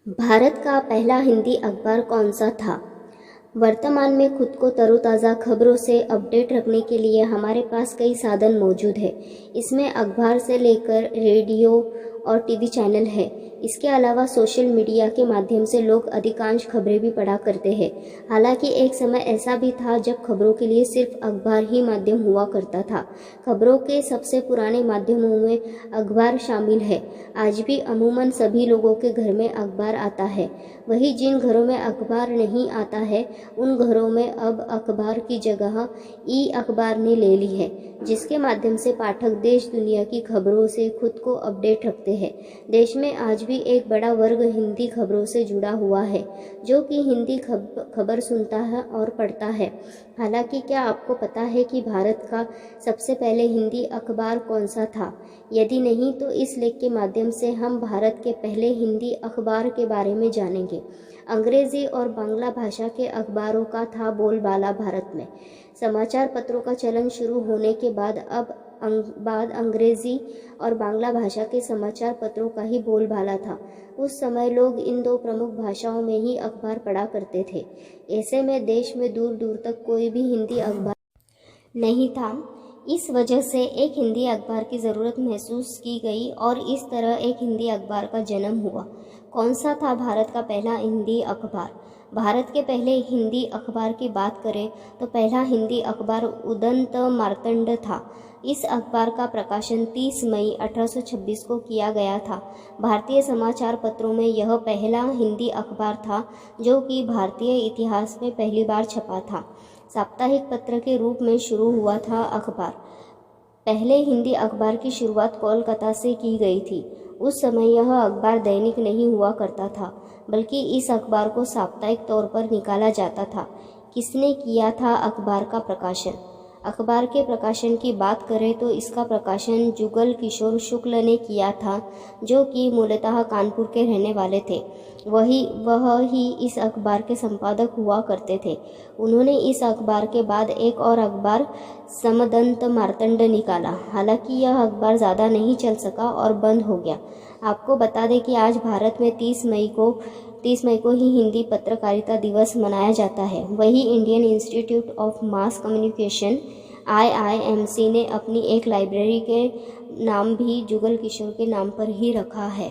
भारत का पहला हिंदी अखबार कौन सा था? वर्तमान में खुद को तरोताज़ा खबरों से अपडेट रखने के लिए हमारे पास कई साधन मौजूद है। इसमें अखबार से लेकर रेडियो और टीवी चैनल है। इसके अलावा सोशल मीडिया के माध्यम से लोग अधिकांश खबरें भी पढ़ा करते हैं। हालांकि एक समय ऐसा भी था जब खबरों के लिए सिर्फ अखबार ही माध्यम हुआ करता था। खबरों के सबसे पुराने माध्यमों में अखबार शामिल है। आज भी अमूमन सभी लोगों के घर में अखबार आता है। वहीं जिन घरों में अखबार नहीं आता है उन घरों में अब अखबार की जगह ई अखबार ने ले ली है, जिसके माध्यम से पाठक देश दुनिया की खबरों से खुद को अपडेट रखते हैं। देश में आज भी एक बड़ा वर्ग हिंदी खबरों से जुड़ा हुआ है, जो कि हिंदी खबर सुनता है और पढ़ता है। हालांकि क्या आपको पता है कि भारत का सबसे पहले हिंदी अखबार कौन सा था? यदि नहीं तो इस लेख के माध्यम से हम भारत के पहले हिंदी अखबार के बारे में जानेंगे। अंग्रेजी और बांग्ला भाषा के अखबारों का था बोलबाला भारत में। समाचार पत्रों का चलन शुरू होने के बाद अंग्रेजी और बांग्ला भाषा के समाचार पत्रों का ही बोलबाला था। उस समय लोग इन दो प्रमुख भाषाओं में ही अखबार पढ़ा करते थे। ऐसे में देश में दूर दूर तक कोई भी हिंदी अखबार नहीं था। इस वजह से एक हिंदी अखबार की ज़रूरत महसूस की गई और इस तरह एक हिंदी अखबार का जन्म हुआ। कौन सा था भारत का पहला हिंदी अखबार? भारत के पहले हिंदी अखबार की बात करें तो पहला हिंदी अखबार उदंत मार्तंड था। इस अखबार का प्रकाशन 30 मई 1826 को किया गया था। भारतीय समाचार पत्रों में यह पहला हिंदी अखबार था जो कि भारतीय इतिहास में पहली बार छपा था। साप्ताहिक पत्र के रूप में शुरू हुआ था अखबार। पहले हिंदी अखबार की शुरुआत कोलकाता से की गई थी। उस समय यह अखबार दैनिक नहीं हुआ करता था, बल्कि इस अखबार को साप्ताहिक तौर पर निकाला जाता था। किसने किया था अखबार का प्रकाशन? अखबार के प्रकाशन की बात करें तो इसका प्रकाशन जुगल किशोर शुक्ल ने किया था, जो कि मूलतः कानपुर के रहने वाले थे। वह ही इस अखबार के संपादक हुआ करते थे। उन्होंने इस अखबार के बाद एक और अखबार समदंत मार्तंड निकाला। हालांकि यह अखबार ज़्यादा नहीं चल सका और बंद हो गया। आपको बता दें कि आज भारत में 30 मई को ही हिंदी पत्रकारिता दिवस मनाया जाता है। वही Indian institute of mass communication IIMC ने अपनी एक लाइब्रेरी के नाम भी जुगल किशोर के नाम पर ही रखा है।